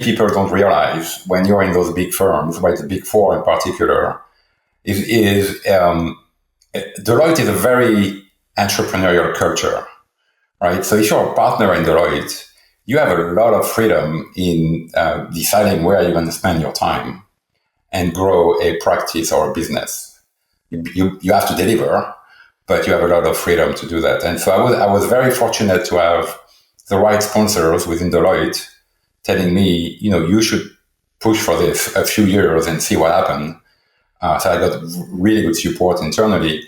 people don't realize when you're in those big firms, right, the big four in particular, is Deloitte is a very entrepreneurial culture, right? So if you're a partner in Deloitte, you have a lot of freedom in deciding where you're going to spend your time and grow a practice or a business. You have to deliver, but you have a lot of freedom to do that. And so I was very fortunate to have the right sponsors within Deloitte telling me, you should push for this a few years and see what happens. So I got really good support internally.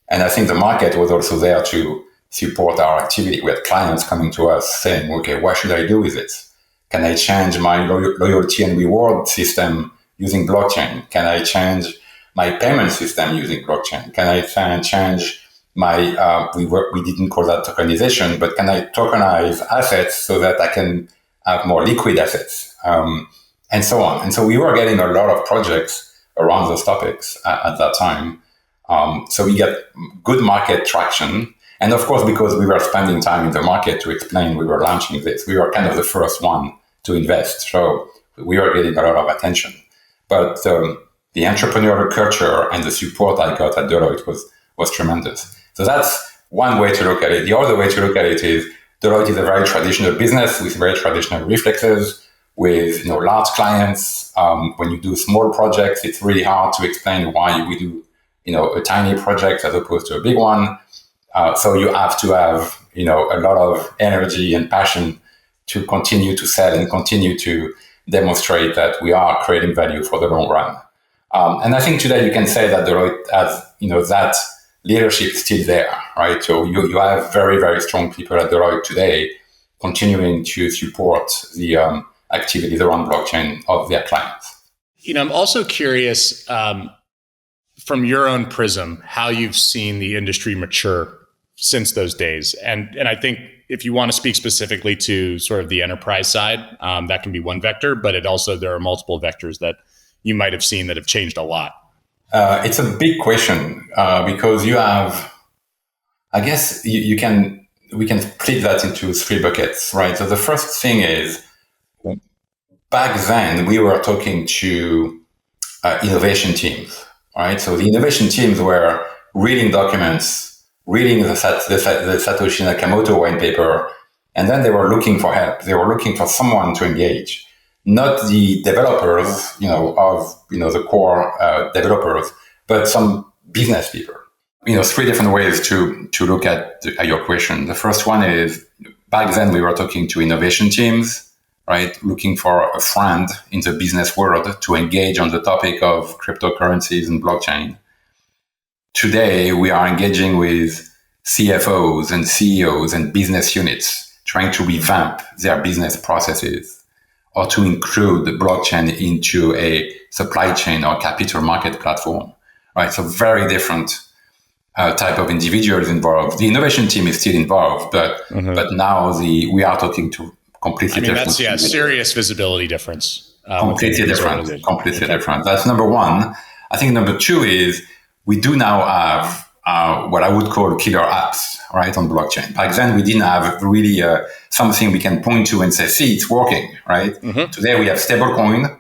And I think the market was also there to support our activity. We had clients coming to us saying, okay, what should I do with it? Can I change my loyalty and reward system using blockchain? Can I change my payment system using blockchain? Can I change my, we didn't call that tokenization, but can I tokenize assets so that I can have more liquid assets, and so on. And so we were getting a lot of projects around those topics at that time. So we get good market traction. And of course, because we were spending time in the market to explain we were launching this, we were kind of the first one to invest. So we were getting a lot of attention. But the entrepreneurial culture and the support I got at Deloitte was tremendous. So that's one way to look at it. The other way to look at it is Deloitte is a very traditional business with very traditional reflexes, with large clients. When you do small projects, it's really hard to explain why we do a tiny project as opposed to a big one. So you have to have a lot of energy and passion to continue to sell and continue to demonstrate that we are creating value for the long run. And I think today you can say that Deloitte has that leadership is still there, right? So you have very, very strong people at Deloitte today continuing to support the activities around blockchain of their clients. I'm also curious from your own prism, how you've seen the industry mature since those days. And I think if you want to speak specifically to sort of the enterprise side, that can be one vector, but there are multiple vectors that you might have seen that have changed a lot. It's a big question because you have, I guess we can split that into three buckets, right? So the first thing is, back then we were talking to innovation teams, right? So the innovation teams were reading documents, reading the Satoshi Nakamoto white paper, and then they were looking for help. They were looking for someone to engage. Not the developers, of the core developers, but some business people. Three different ways to look at your question. The first one is, back then we were talking to innovation teams, right? Looking for a friend in the business world to engage on the topic of cryptocurrencies and blockchain. Today we are engaging with CFOs and CEOs and business units, trying to revamp their business processes, or to include blockchain into a supply chain or capital market platform, right? So very different type of individuals involved. The innovation team is still involved, but now we are talking to completely different. That's serious visibility difference. Completely different. That's number one. I think number two is we do now have what I would call killer apps, right, on blockchain. Back then, we didn't have really something we can point to and say, see, it's working, right? Mm-hmm. Today, we have stablecoin,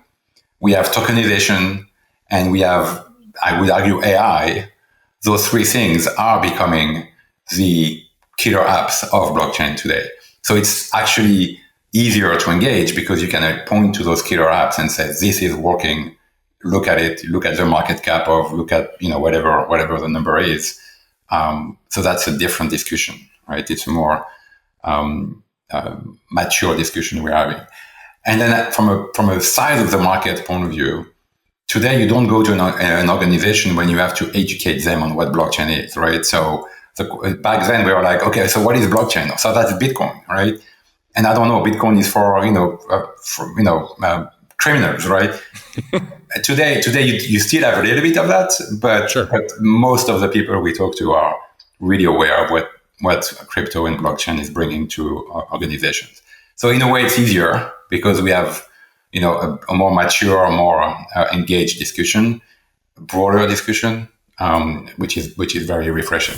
we have tokenization, and we have, I would argue, AI. Those three things are becoming the killer apps of blockchain today. So it's actually easier to engage because you can point to those killer apps and say, this is working. Look at it, look at the market cap of, look at, whatever the number is. So that's a different discussion, right? It's a more mature discussion we're having. And then from a size of the market point of view, today you don't go to an organization when you have to educate them on what blockchain is, right? So back then we were like, okay, so what is blockchain? So that's Bitcoin, right? And I don't know, Bitcoin is for criminals, right? Today you still have a little bit of that, but, sure. But most of the people we talk to are really aware of what crypto and blockchain is bringing to organizations. So in a way, it's easier because we have a more mature, more engaged discussion, broader discussion, which is very refreshing.